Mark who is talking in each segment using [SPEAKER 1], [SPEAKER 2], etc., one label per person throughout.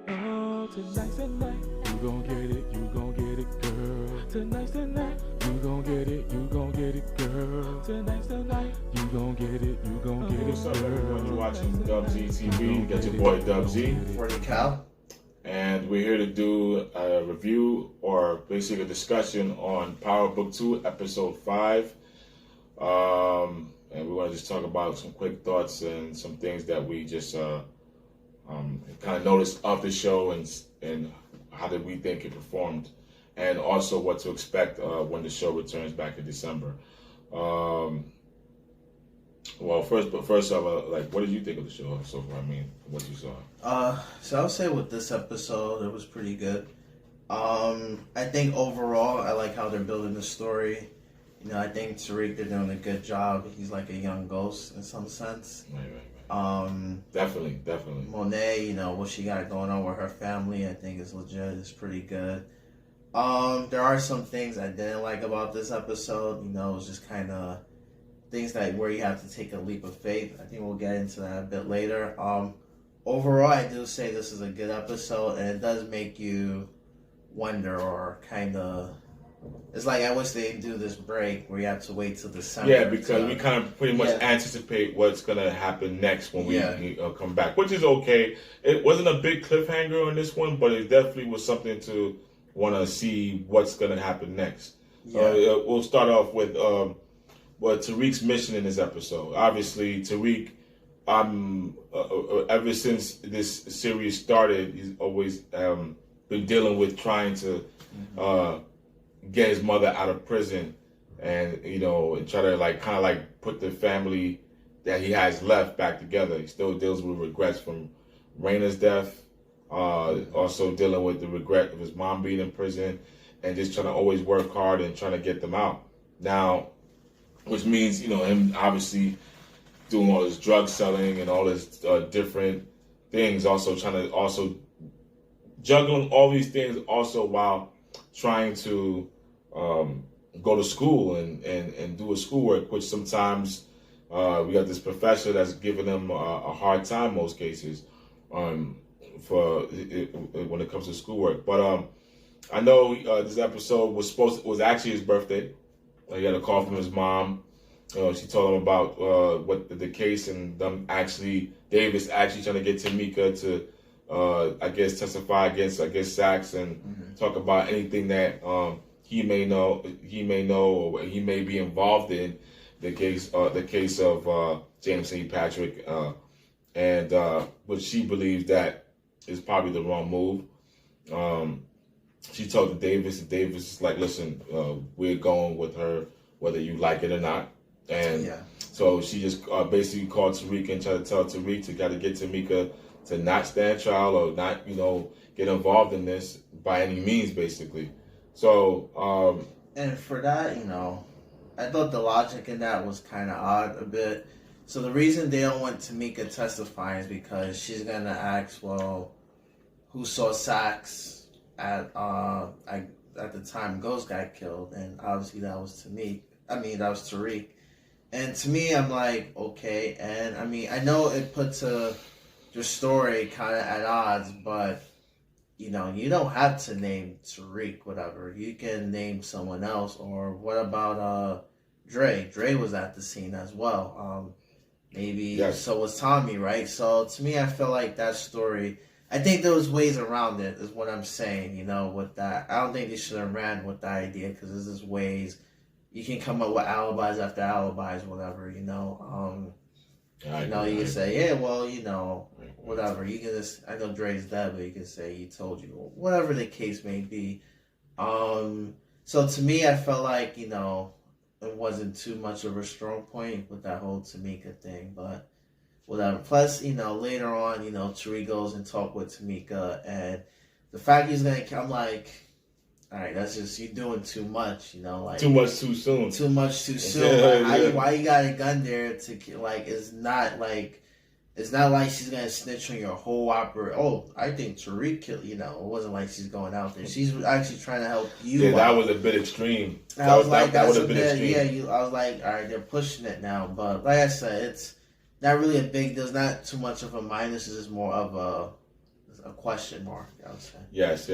[SPEAKER 1] Oh, tonight's the night. You gon' get it, you gon' get it, girl. Tonight's the night. You gon' get it, you gon' get it, girl. Tonight's the night. You gon' get it, you gon' get it,
[SPEAKER 2] What's up,
[SPEAKER 1] girl.
[SPEAKER 2] everyone? You're watching Dub Z TV. You got your boy Dub Z.
[SPEAKER 3] For the cow.
[SPEAKER 2] And we're here to do a review or basically a discussion on Power Book 2, Episode 5. And we want to just talk about some quick thoughts and some things that we just kind of noticed of the show and how did we think it performed, and also what to expect when the show returns back in December. Well, first off, like, what did you think of the show so far? I mean, what you saw.
[SPEAKER 3] So I would say with this episode, it was pretty good. I think overall, I like how they're building the story. You know, I think TARIQ, they're doing a good job. He's like a young ghost in some sense.
[SPEAKER 2] Right. Definitely.
[SPEAKER 3] Monet, you know, what she got going on with her family, I think is legit. It's pretty good. There are some things I didn't like about this episode. You know, it was just kind of things that where you have to take a leap of faith. I think we'll get into that a bit later. Overall, I do say this is a good episode, and it does make you wonder or kind of... It's like I wish they'd do this break where you have to wait till December.
[SPEAKER 2] Yeah, because we kind of pretty much anticipate what's going to happen next when we come back, which is okay. It wasn't a big cliffhanger on this one, but it definitely was something to want to see what's going to happen next. Yeah. We'll start off with Tariq's mission in this episode. Obviously, Tariq, ever since this series started, he's always been dealing with trying to... get his mother out of prison, and and try to kind of put the family that he has left back together. He still deals with regrets from Raina's death, also dealing with the regret of his mom being in prison, and just trying to always work hard and trying to get them out. Now, which means him obviously doing all his drug selling and all his different things, also trying to juggling all these things also while trying to go to school and do his schoolwork, which sometimes we got this professor that's giving him a hard time most cases for when it comes to schoolwork. But I know this episode was actually his birthday. He got a call from his mom. She told him about what the case and Davis actually trying to get Tamika to testify against Sachs and talk about anything that he may know, or he may be involved in the case of James St. Patrick, and but she believes that is probably the wrong move. She told Davis is like, listen, we're going with her whether you like it or not, and so she just basically called Tariq and tried to tell Tariq to got to get Tamika to not stand trial or not, get involved in this by any means, basically. So,
[SPEAKER 3] and for that, I thought the logic in that was kind of odd a bit. So the reason they don't want Tamika testifying is because she's gonna ask, well, who saw Sachs at the time Ghost got killed, and obviously that was that was Tariq. And to me, I'm like, okay, and I know it puts the story kind of at odds, but you don't have to name Tariq, whatever. You can name someone else. Or what about Dre? Dre was at the scene as well. So was Tommy, right? So to me, I feel like that story, I think there was ways around it, is what I'm saying, with that. I don't think they should have ran with the idea, because there's just ways you can come up with alibis after alibis, whatever, you can say, whatever. You can just, I know Dre's dead, but you can say he told you, whatever the case may be. So to me, I felt like, it wasn't too much of a strong point with that whole Tamika thing, but whatever. Plus, later on, Tariq goes and talk with Tamika, and the fact he's going to, I'm like, all right, that's just, you're doing too much,
[SPEAKER 2] too much too soon.
[SPEAKER 3] Too much too soon. Why you got a gun there to, it's not like she's going to snitch on your whole operation. Oh, I think Tariq killed, it wasn't like she's going out there. She's actually trying to help you.
[SPEAKER 2] Yeah, that was a bit extreme.
[SPEAKER 3] That was a bit extreme. Yeah, I was like, all right, they're pushing it now. But like I said, it's not really a big deal. It's not too much of a minus. It's just more of a question mark, I would say.
[SPEAKER 2] Yes.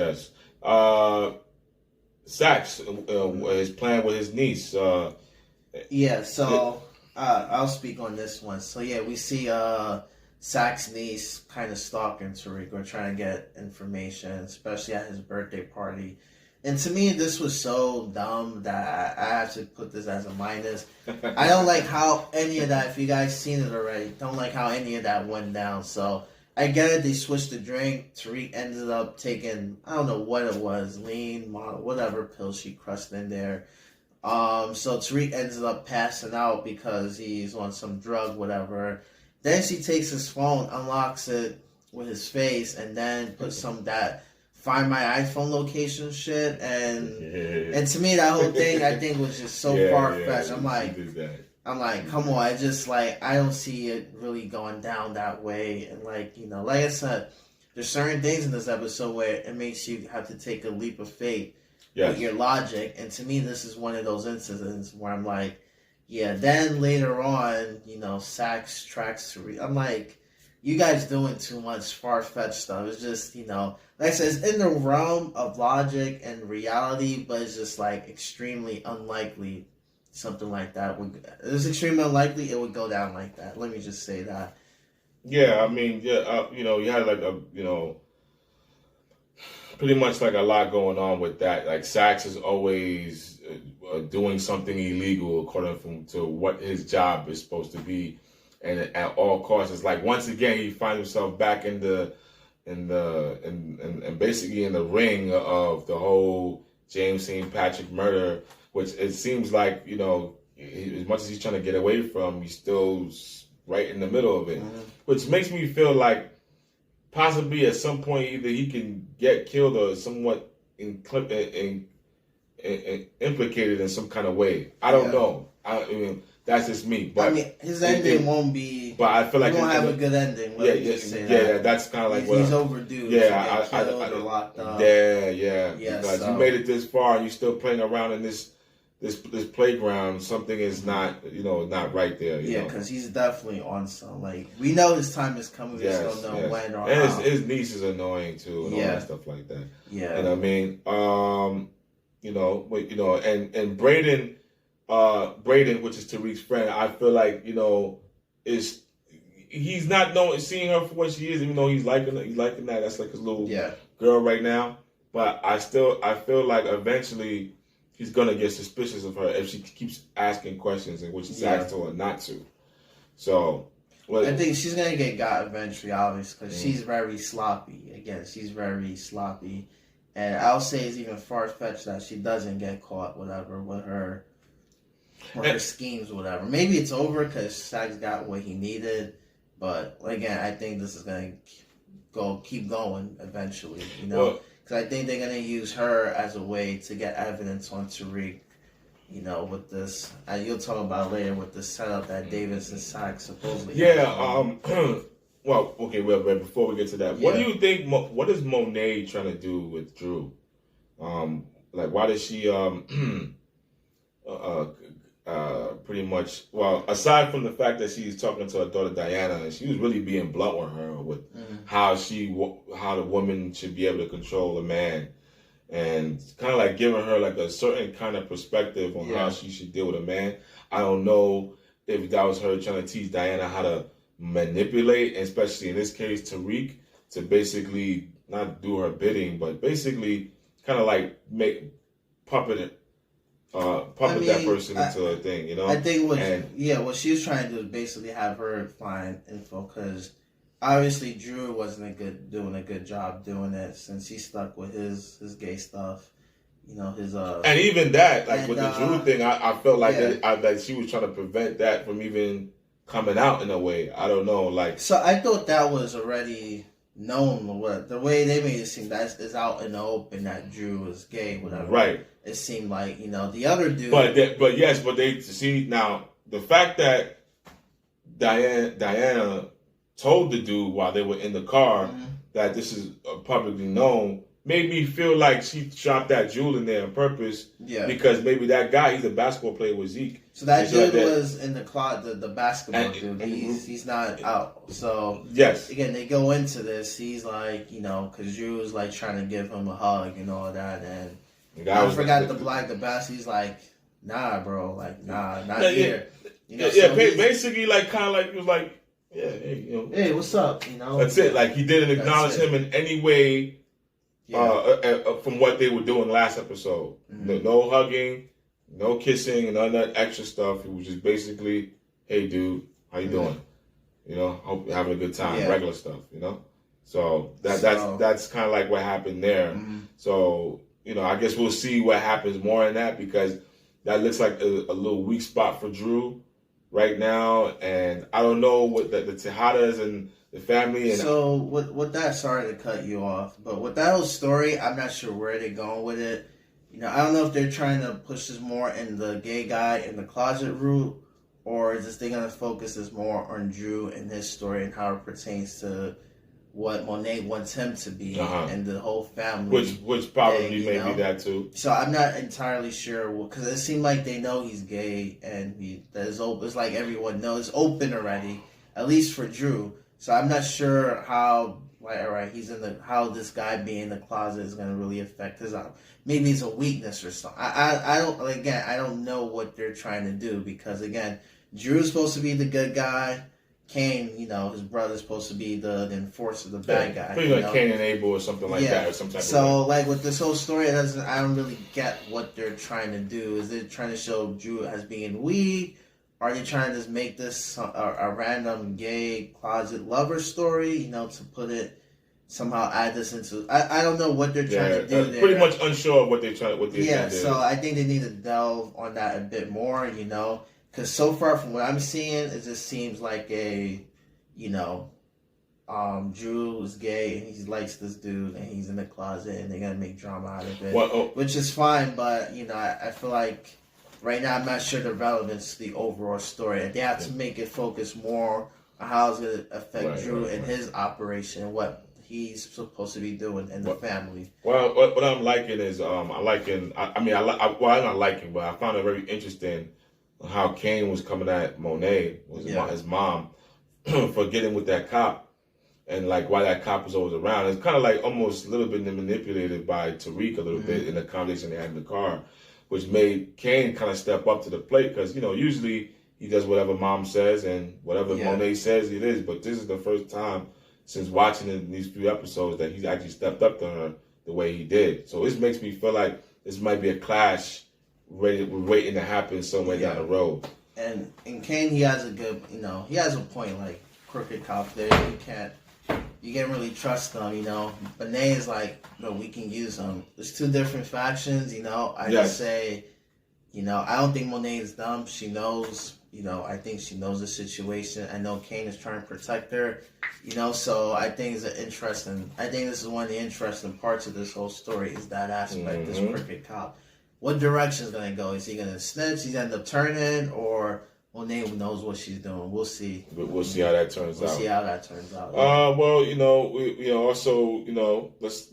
[SPEAKER 2] Sax, his plan with his niece.
[SPEAKER 3] Yeah, so I'll speak on this one. So yeah, we see Sax's niece kind of stalking Tariq or trying to get information, especially at his birthday party. And to me, this was so dumb that I have to put this as a minus. I don't like how any of that, if you guys seen it already, don't like how any of that went down. So I get it, they switched the drink. Tariq ended up taking, I don't know what it was, lean, whatever pill she crushed in there. So Tariq ends up passing out because he's on some drug, whatever. Then she takes his phone, unlocks it with his face, and then puts some that find my iPhone location shit. And to me, that whole thing, I think, was just so far-fetched. I'm like, come on, I just, like, I don't see it really going down that way. And, like, you know, like I said, there's certain things in this episode where it makes you have to take a leap of faith with your logic. And to me, this is one of those incidents where I'm like, yeah, then later on, you know, Sax tracks Tariq. I'm like, you guys doing too much far-fetched stuff. It's just, you know, like I said, it's in the realm of logic and reality, but it's just, like, extremely unlikely something like that it's extremely unlikely it would go down like that. Let me just say that.
[SPEAKER 2] Yeah, I mean, you know, you had like a, you know, pretty much like a lot going on with that. Like Sax is always doing something illegal according to what his job is supposed to be, and at all costs, it's like once again he finds himself back in basically in the ring of the whole James St. Patrick murder. Which it seems like, you know, as much as he's trying to get away from, he's still right in the middle of it. Mm-hmm. Which makes me feel like possibly at some point either he can get killed or somewhat implicated in some kind of way. I don't know. I mean, that's just me. But
[SPEAKER 3] I mean, his ending won't be.
[SPEAKER 2] But I feel like
[SPEAKER 3] he won't have a good ending.
[SPEAKER 2] That's kind of like
[SPEAKER 3] he's overdue.
[SPEAKER 2] Yeah,
[SPEAKER 3] I locked up.
[SPEAKER 2] Yeah. Because you made it this far and you're still playing around in this playground. Something is not, you know, not right there.
[SPEAKER 3] Yeah, because he's definitely on some. Like, we know his time is coming. We just don't know when or how.
[SPEAKER 2] And his niece is annoying too, and all that stuff like that.
[SPEAKER 3] Yeah,
[SPEAKER 2] and I mean, you know, and Braden, which is Tariq's friend, I feel like, you know, he's not seeing her for what she is, even though he's liking that. That's like his little girl right now. But I feel like eventually he's gonna get suspicious of her if she keeps asking questions, in which he's asked her not to. So,
[SPEAKER 3] I think she's gonna get got eventually, obviously, because she's very sloppy. Again, she's very sloppy, and I'll say it's even far fetched that she doesn't get caught, whatever, with her schemes, whatever. Maybe it's over because Sax got what he needed, but again, I think this is gonna keep going eventually. You know. Because I think they're going to use her as a way to get evidence on Tariq, you know, with this. You'll talk about later with the setup that Davis and Sax supposedly
[SPEAKER 2] well, okay, before we get to that, what do you think, what is Monet trying to do with Drew? Like, why does she pretty much, well, aside from the fact that she's talking to her daughter Diana, and she was really being blunt with her with how the woman should be able to control a man, and kind of like giving her like a certain kind of perspective on how she should deal with a man. I don't know if that was her trying to teach Diana how to manipulate, especially in this case Tariq, to basically not do her bidding, but basically kind of like puppet that person into a thing, you know?
[SPEAKER 3] I think what she was trying to do is basically have her find info, because obviously Drew wasn't doing a good job doing it, since he stuck with his gay stuff, you know, his
[SPEAKER 2] and even that, like with the Drew thing, I felt like that she was trying to prevent that from even coming out in a way. I don't know, like. So
[SPEAKER 3] I thought that was already known. The way they made it seem that is out in the open that Drew is gay, whatever.
[SPEAKER 2] Right.
[SPEAKER 3] It seemed like, you know, the other dude.
[SPEAKER 2] But they see now the fact that Diana told the dude while they were in the car that this is publicly known. made me feel like she dropped that jewel in there on purpose.
[SPEAKER 3] Yeah.
[SPEAKER 2] Because maybe that guy, he's a basketball player with Zeke.
[SPEAKER 3] So that dude was in the closet, the basketball dude.
[SPEAKER 2] And
[SPEAKER 3] He's not out. So
[SPEAKER 2] yes,
[SPEAKER 3] again, they go into this. He's like, because Drew was like trying to give him a hug and all that, and I forgot the basketball. He's like, nah, bro, like nah, not here.
[SPEAKER 2] Basically, like kind of like it was like, yeah, hey,
[SPEAKER 3] hey, what's up?
[SPEAKER 2] That's it. Like he didn't acknowledge him in any way. From what they were doing last episode, no hugging, no kissing, and none of that extra stuff. It was just basically, hey, dude, how you doing? Hope you're having a good time. Regular stuff. So that's kind of like what happened there. So I guess we'll see what happens more in that, because that looks like a little weak spot for Drew right now, and I don't know what the Tejadas and the family. And
[SPEAKER 3] so with that, sorry to cut you off, but with that whole story, I'm not sure where they're going with it. I don't know if they're trying to push this more in the gay guy in the closet route, or is they're going to focus this more on Drew and his story and how it pertains to what Monet wants him to be and the whole family.
[SPEAKER 2] Which probably may be that too.
[SPEAKER 3] So I'm not entirely sure, because it seemed like they know he's gay, and it's like everyone knows, it's open already, at least for Drew. So I'm not sure how, how this guy being in the closet is going to really affect his. Maybe it's a weakness or something. I don't know what they're trying to do, because again, Drew's supposed to be the good guy. Kane, his brother's supposed to be the enforcer, the bad guy.
[SPEAKER 2] Pretty like Cain and Abel or something like that, or some type of.
[SPEAKER 3] So like with this whole story, I don't really get what they're trying to do. Is it trying to show Drew as being weak? Are they trying to just make this a random gay closet lover story? To put it somehow, add this into. I don't know what they're trying to do there.
[SPEAKER 2] Pretty much unsure of what they're trying to do.
[SPEAKER 3] Yeah, so I think they need to delve on that a bit more. Because so far from what I'm seeing, it just seems like Drew is gay and he likes this dude and he's in the closet and they're gonna make drama out of it, which is fine. But I feel like right now I'm not sure the relevance to the overall story. They have to make it focus more on how it's gonna affect Drew and his operation and what he's supposed to be doing in the family.
[SPEAKER 2] Well, what I'm liking is I'm not liking, but I found it very interesting how Kane was coming at Monet, his mom, for getting with that cop, and like why that cop was always around. It's kind of like almost a little bit manipulated by TARIQ a little bit in the conversation they had in the car, which made Kane kind of step up to the plate, because usually he does whatever mom says and whatever Monet says it is, but this is the first time since watching these few episodes that he's actually stepped up to her the way he did. So this makes me feel like this might be a clash waiting to happen somewhere down the road.
[SPEAKER 3] And Kane, he has a good, he has a point, like crooked cop there. You can't really trust them, Monet is like, no, we can use them. There's two different factions, just say, I don't think Monet is dumb. She knows, I think she knows the situation. I know Kane is trying to protect her, so I think I think this is one of the interesting parts of this whole story, is that aspect, this crooked cop. What direction is going to go? Is he going to snitch? He's end up turning, or Monet knows what she's doing? We'll see.
[SPEAKER 2] We'll see how that turns out.
[SPEAKER 3] We'll see how that turns out.
[SPEAKER 2] Well, also, let's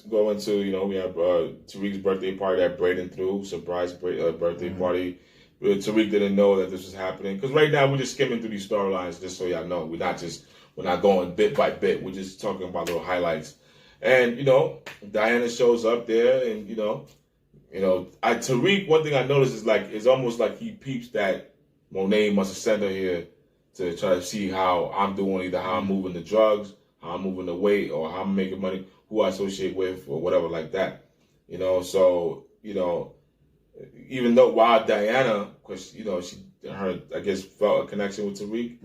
[SPEAKER 2] go into, we have Tariq's birthday party that Braden threw, surprise birthday party. Tariq didn't know that this was happening, because right now we're just skimming through these storylines, just so y'all know. We're not going bit by bit. We're just talking about little highlights. And Diana shows up there, and Tariq, one thing I noticed is it's almost like he peeps that Monet must have sent her here to try to see how I'm doing, either how I'm moving the drugs, how I'm moving the weight, or how I'm making money, who I associate with, or whatever like that. So even though while Diana, because I guess felt a connection with Tariq,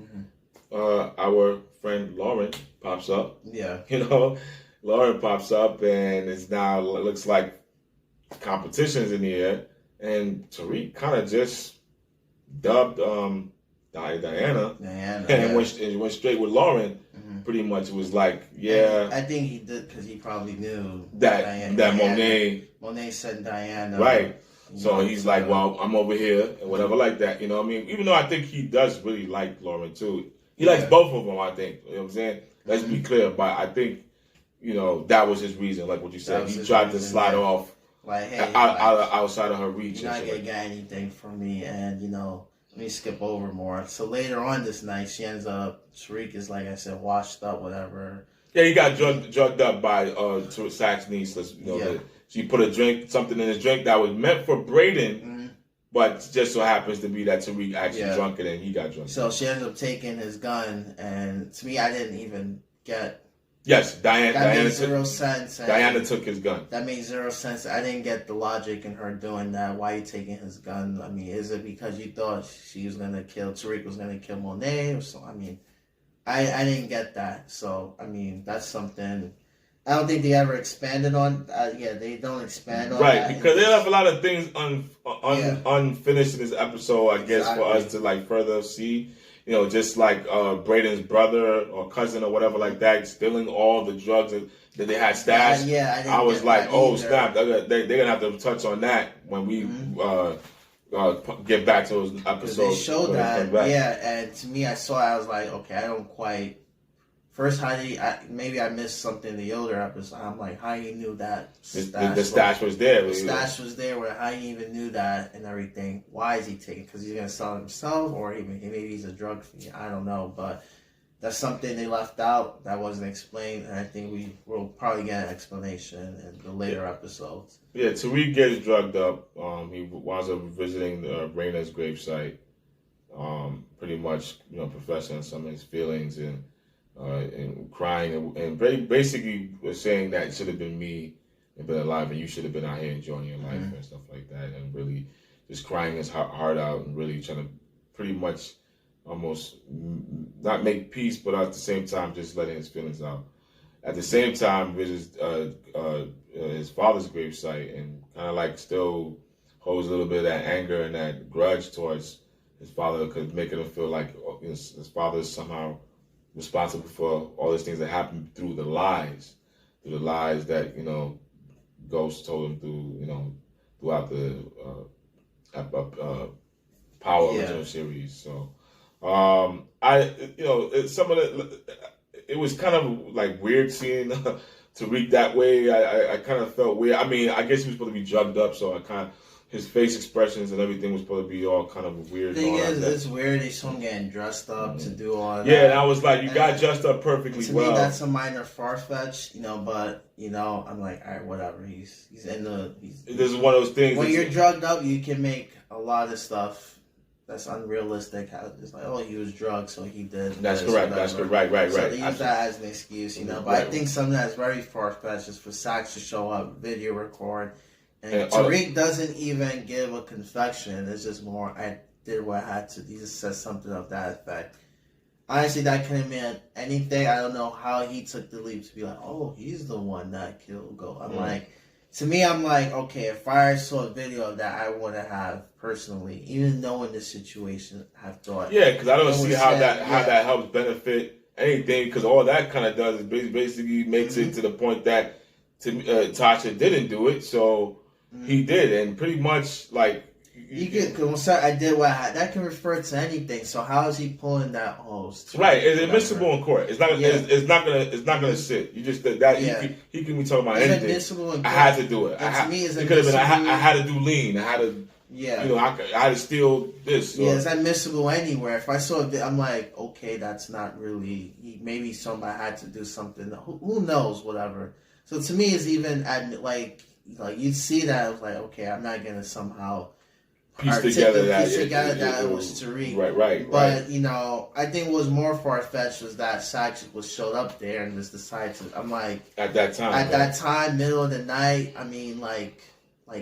[SPEAKER 2] our friend Lauren pops up.
[SPEAKER 3] Yeah.
[SPEAKER 2] Lauren pops up, and it looks like competitions in the air, and Tariq kind of just dubbed Diana and went straight with Lauren. Pretty much it was like,
[SPEAKER 3] I think he did, because he probably knew
[SPEAKER 2] that
[SPEAKER 3] Monet said Diana,
[SPEAKER 2] right? So he's like, well, I'm over here and whatever like that. Even though I think he does really like Lauren too. He likes both of them, I think. You know what I'm saying? Let's be clear, but I think that was his reason, like what you said. He tried to slide off
[SPEAKER 3] like, hey,
[SPEAKER 2] outside of her reach.
[SPEAKER 3] You're not gonna get anything from me, and let me skip over more. So later on this night, she ends up, TARIQ is, like I said, washed up, whatever.
[SPEAKER 2] Yeah, he got drugged up by Sack's niece. She put something in his drink that was meant for Brayden, but just so happens to be that Tariq actually drunk it and he got drunk.
[SPEAKER 3] So she ends up taking his gun, and to me, I didn't even get.
[SPEAKER 2] Yes,
[SPEAKER 3] Diana made zero sense.
[SPEAKER 2] Diana took his gun.
[SPEAKER 3] That made zero sense. I didn't get the logic in her doing that. Why are you taking his gun? I mean, is it because you thought she was gonna kill TARIQ was gonna kill Monet or so? I mean, I didn't get that. So I mean, that's something. I don't think they ever expanded on. They don't expand on
[SPEAKER 2] right,
[SPEAKER 3] that.
[SPEAKER 2] because they left a lot of things unfinished in this episode. I guess for us to like further see. Just like Brayden's brother or cousin or whatever like that, stealing all the drugs that they had stashed. I was like, oh snap, they're gonna have to touch on that when we get back to those episodes.
[SPEAKER 3] They showed that, and to me, I was like, okay, I don't quite. First, maybe I missed something in the older episode. I'm like, how he knew that
[SPEAKER 2] the stash was there.
[SPEAKER 3] The stash was there. How he even knew that and everything. Why is he taking? Because he's gonna sell it himself, or maybe he's a drug fiend. I don't know, but that's something they left out that wasn't explained, and I think we will probably get an explanation in the later episodes.
[SPEAKER 2] Yeah, Tariq gets drugged up. He winds up visiting Raina's gravesite. Pretty much, professing some of his feelings and crying and basically was saying that it should have been me and been alive, and you should have been out here enjoying your life and stuff like that, and really just crying his heart out and really trying to pretty much almost not make peace, but at the same time just letting his feelings out. At the same time, visits his father's gravesite and kind of like still holds a little bit of that anger and that grudge towards his father, because making him feel like his father is somehow responsible for all these things that happened through the lies that Ghost told him throughout the Power original series. So some of it was kind of like weird seeing Tariq that way. I kind of felt weird. I mean, I guess he was supposed to be drugged up, so his face expressions and everything was supposed to be all kind of weird.
[SPEAKER 3] The thing is, it's weird. They saw him getting dressed up to do all that.
[SPEAKER 2] Yeah, and I was like, you got dressed up perfectly
[SPEAKER 3] to
[SPEAKER 2] well.
[SPEAKER 3] To me, that's a minor far-fetched, but, I'm like, all right, whatever. He's in the...
[SPEAKER 2] This is one of those things.
[SPEAKER 3] When you're drugged up, you can make a lot of stuff that's unrealistic. It's like, he was drugged, so he did.
[SPEAKER 2] That's correct.
[SPEAKER 3] Whatever.
[SPEAKER 2] That's correct. Right.
[SPEAKER 3] So they use that as an excuse, But I think something that's very far-fetched is for Sax to show up, video record, and Tariq doesn't even give a confession. It's just more, I did what I had to. He just says something of that effect. Honestly, that couldn't mean anything. I don't know how he took the leap to be like, he's the one that killed Go. To me, I'm like, okay, if I saw a video of that, I would have personally, even knowing the situation, have thought.
[SPEAKER 2] Yeah, because I don't see how that helps benefit anything, because all that kind of does is basically makes it to the point that Tasha didn't do it, so he did, and pretty much like
[SPEAKER 3] I did what I had. That can refer to anything. So how is he pulling that hose?
[SPEAKER 2] Right, it's admissible in court. It's not gonna sit. You just he can be talking about anything.
[SPEAKER 3] Admissible in court.
[SPEAKER 2] I had to do it.
[SPEAKER 3] To me, it's
[SPEAKER 2] it could have been. I had to do lean. I had to. I had to steal this.
[SPEAKER 3] Yeah, it's admissible anywhere. If I saw it, I'm like, okay, that's not really. Maybe somebody had to do something. Who knows? Whatever. So to me, it's even like you'd see that. I was like, okay, I'm not gonna somehow
[SPEAKER 2] piece together that
[SPEAKER 3] it was Tariq.
[SPEAKER 2] Right.
[SPEAKER 3] But I think what was more far fetched was that Sax showed up there and just decided to. I'm like,
[SPEAKER 2] at that time,
[SPEAKER 3] middle of the night. I mean, like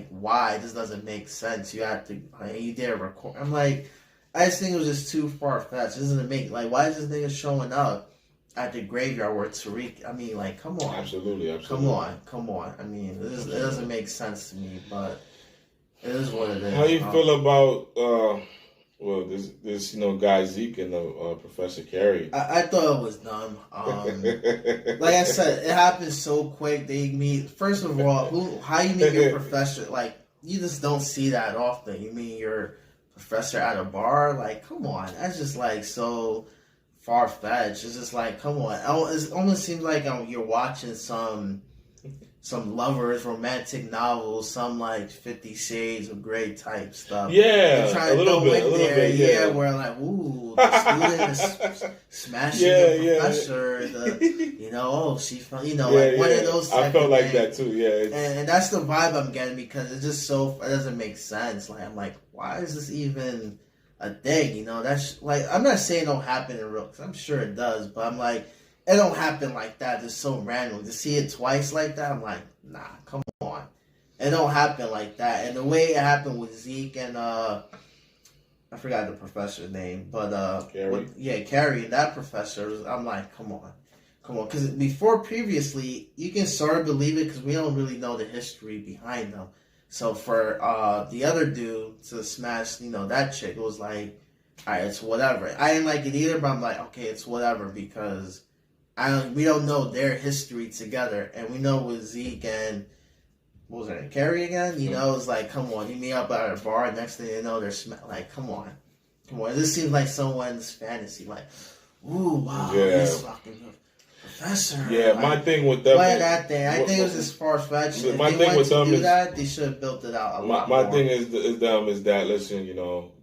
[SPEAKER 3] why? This doesn't make sense. You have to. You dare record. I'm like, I just think it was just too far fetched. This doesn't make why is this nigga showing up at the graveyard where Tariq? I mean, come on.
[SPEAKER 2] Absolutely.
[SPEAKER 3] Come on. I mean, it doesn't make sense to me, but. It is what it is.
[SPEAKER 2] How you feel about this guy ZEKE and Professor CARRIE?
[SPEAKER 3] I thought it was dumb. Like I said, it happened so quick. They meet. First of all, how you meet your professor? You just don't see that often. You meet your professor at a bar? Come on, that's just so far-fetched. It's just like, come on. It almost seems like you're watching some lovers romantic novels, some like 50 Shades of Grey type stuff.
[SPEAKER 2] Yeah,
[SPEAKER 3] a little bit. Yeah, where like, ooh, the student is smashing the professor. One of those.
[SPEAKER 2] I felt like that too. Yeah,
[SPEAKER 3] and that's the vibe I'm getting, because it's just it doesn't make sense. Like, I'm like, why is this even a thing? That's like, I'm not saying it don't happen in real, because I'm sure it does, but I'm like, it don't happen like that. It's so random. To see it twice like that, I'm like, nah, come on. It don't happen like that. And the way it happened with Zeke and I forgot the professor's name, but CARRIE and that professor, I'm like, come on. Because before, previously, you can sort of believe it because we don't really know the history behind them. So for the other dude to smash, that chick, it was like, all right, it's whatever. I didn't like it either, but I'm like, okay, it's whatever, because we don't know their history together, and we know with Zeke and what was her name, CARRIE again. It's like, come on, you meet up at a bar. Next thing you know, they're like, come on. It just seems like someone's fantasy. Like, ooh, wow, this fucking professor.
[SPEAKER 2] Yeah,
[SPEAKER 3] like,
[SPEAKER 2] my thing with them.
[SPEAKER 3] Why that thing? I think it was just far fetched. If
[SPEAKER 2] my
[SPEAKER 3] they
[SPEAKER 2] thing
[SPEAKER 3] wanted
[SPEAKER 2] with
[SPEAKER 3] to
[SPEAKER 2] them
[SPEAKER 3] do
[SPEAKER 2] is
[SPEAKER 3] that, they should have built it out a lot more.
[SPEAKER 2] My thing is that listen,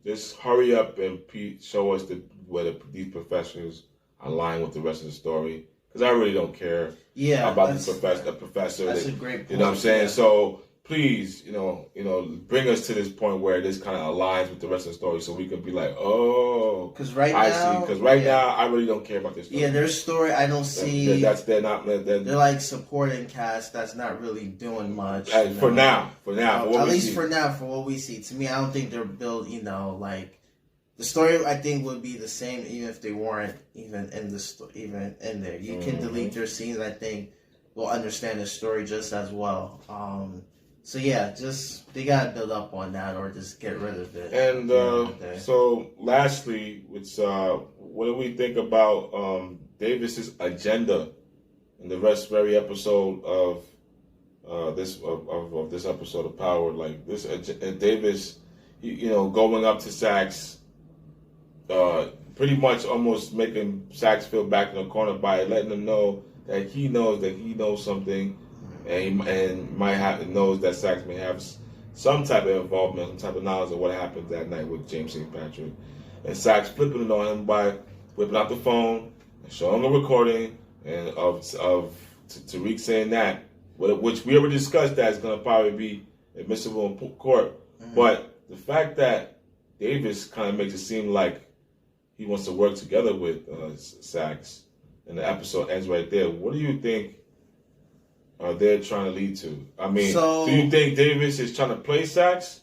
[SPEAKER 2] just hurry up and show us whether these professors align with the rest of the story, because I really don't care about the professor.
[SPEAKER 3] That's a great point.
[SPEAKER 2] You know what I'm saying? Yeah. So please, bring us to this point where this kind of aligns with the rest of the story, so we can be like, oh,
[SPEAKER 3] because
[SPEAKER 2] now, I really don't care about this story.
[SPEAKER 3] Yeah, their story, I don't see.
[SPEAKER 2] They're
[SPEAKER 3] like supporting cast that's not really doing much.
[SPEAKER 2] For now,
[SPEAKER 3] at least for now, for what we see. To me, I don't think they're built. Like. The story, I think, would be the same even if they weren't even in there. You can delete their scenes. I think we'll understand the story just as well. So yeah, just they gotta build up on that, or just get rid of it.
[SPEAKER 2] And so, lastly, what do we think about Davis's agenda in the very episode of this episode of Power? Like this, Davis, going up to Sax. Pretty much almost making Sax feel back in the corner by letting him know that he knows something, and knows that Sax may have some type of involvement, some type of knowledge of what happened that night with James St. Patrick. And Sax flipping it on him by whipping out the phone and showing a recording and of TARIQ saying that, which we already discussed that is going to probably be admissible in court. Mm-hmm. But the fact that Davis kind of makes it seem like he wants to work together with Sax, and the episode ends right there. What do you think they're trying to lead to? I mean, do you think Davis is trying to play Sax,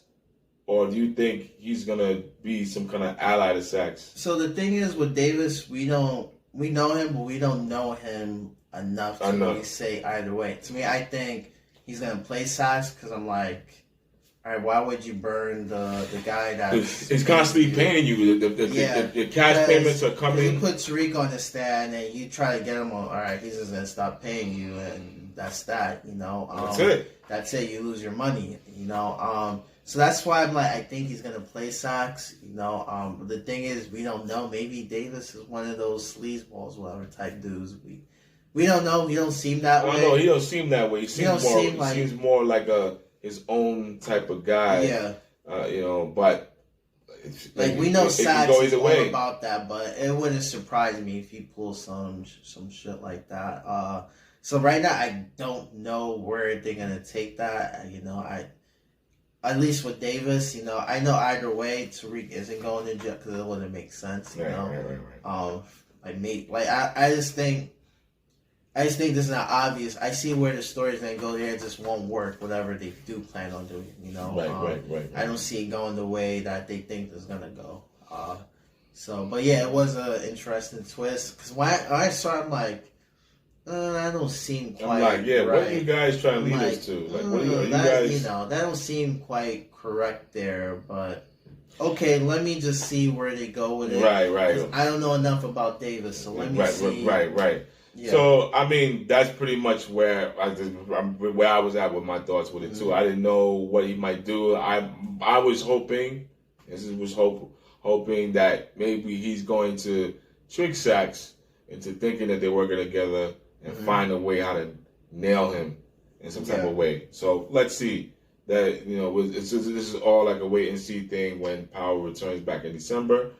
[SPEAKER 2] or do you think he's going to be some kind of ally to Sax?
[SPEAKER 3] So the thing is with Davis, we know him, but we don't know him enough to really say either way. To me, I think he's going to play Sax, because I'm like, all right, why would you burn the guy that's...
[SPEAKER 2] He's constantly paying you. The cash payments are coming.
[SPEAKER 3] You put TARIQ on the stand and you try to get him on, all right, he's just going to stop paying you, and that's that,
[SPEAKER 2] That's it.
[SPEAKER 3] That's it, you lose your money, So that's why I'm like, I think he's going to play Sax, But the thing is, we don't know. Maybe Davis is one of those sleazeballs, whatever type dudes. We don't know. He don't seem that way.
[SPEAKER 2] No, he don't seem that way. He seems more like his own type of guy.
[SPEAKER 3] Yeah.
[SPEAKER 2] But
[SPEAKER 3] we know Sax is all about that, but it wouldn't surprise me if he pulls some shit like that. So right now I don't know where they're gonna take that. At least with Davis, I know either way TARIQ isn't going to jail, because it wouldn't make sense. Right. I just think this is not obvious. I see where the story's going to go there. It just won't work, whatever they do plan on doing,
[SPEAKER 2] Right.
[SPEAKER 3] I don't see it going the way that they think it's going to go. But yeah, it was an interesting twist. Because when I saw it, I'm like, that don't seem quite right.
[SPEAKER 2] What are you guys trying to lead us to? What are you guys...
[SPEAKER 3] that don't seem quite correct there, but... Okay, let me just see where they go with it.
[SPEAKER 2] Right.
[SPEAKER 3] I don't know enough about Davis, so let me see.
[SPEAKER 2] Right. Yeah. So, I mean, that's pretty much where I was at with my thoughts with it, too. I didn't know what he might do. I was hoping that maybe he's going to trick Sax into thinking that they're working together and find a way how to nail him in some type of way. So let's see. That, you know, this is all like a wait and see thing when Power returns back in December.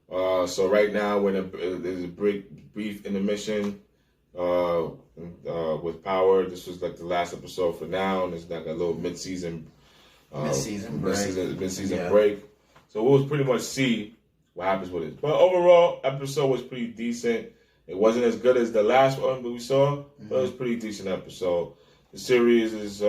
[SPEAKER 2] So right now, there's a brief intermission with Power. This was like the last episode for now, and it's like a little mid-season break. So we'll pretty much see what happens with it. But overall, episode was pretty decent. It wasn't as good as the last one that we saw, but it was a pretty decent episode. The series is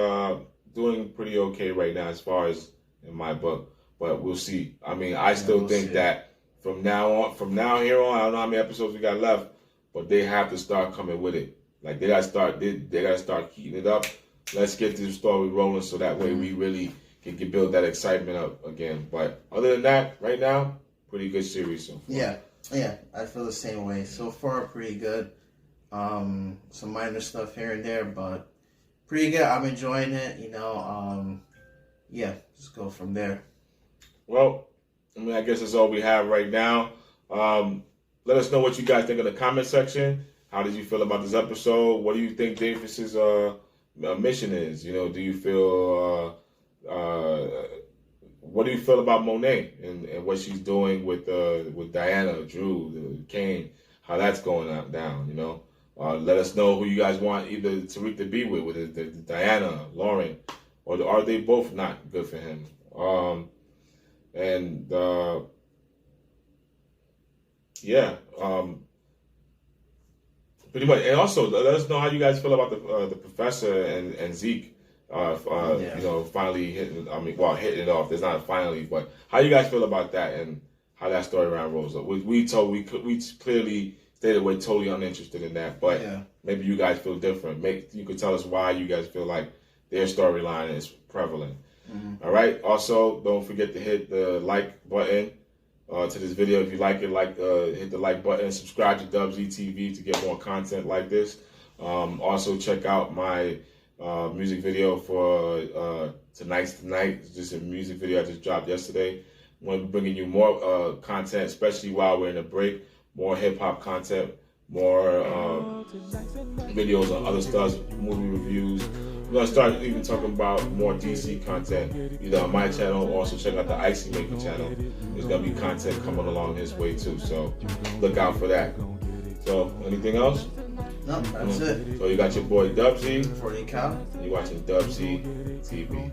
[SPEAKER 2] doing pretty okay right now as far as in my book, but we'll see. I mean, I still think that from now here on, I don't know how many episodes we got left, but they have to start coming with it. Like they gotta start heating it up. Let's get this story rolling so that way we really can build that excitement up again. But other than that, right now, pretty good series so far.
[SPEAKER 3] Yeah, I feel the same way. So far, pretty good. Some minor stuff here and there, but pretty good. I'm enjoying it, you know. Just go from there.
[SPEAKER 2] Well, I mean, I guess that's all we have right now. Let us know what you guys think in the comment section. How did you feel about this episode? What do you think Davis's mission is? You know, do you feel what do you feel about Monet and what she's doing with Diana, Drew, Kane? How that's going down? You know. Let us know who you guys want either TARIQ to be with it Diana, Lauren, or are they both not good for him? Pretty much. And also, let us know how you guys feel about the professor and ZEKE. You know, finally hitting it off. There's not a finally, but how you guys feel about that and how that storyline rolls up? We clearly stated we're totally uninterested in that, but maybe you guys feel different. You could tell us why you guys feel like their storyline is prevalent. All right. Also, don't forget to hit the like button to this video if you like it. Hit the like button. Subscribe to Dubzy TV to get more content like this. Also, check out my music video for Tonight's the Night. It's just a music video I just dropped yesterday. I'm going to be bringing you more content, especially while we're in a break. More hip-hop content, more videos on other stuff, movie reviews. We're going to start even talking about more DC content, either on my channel or also check out the Icy Maker channel. There's going to be content coming along his way too, so look out for that. So, anything else?
[SPEAKER 3] No, that's it.
[SPEAKER 2] So you got your boy Dubzy.
[SPEAKER 3] 40 Cal.
[SPEAKER 2] You're watching Dubzy TV.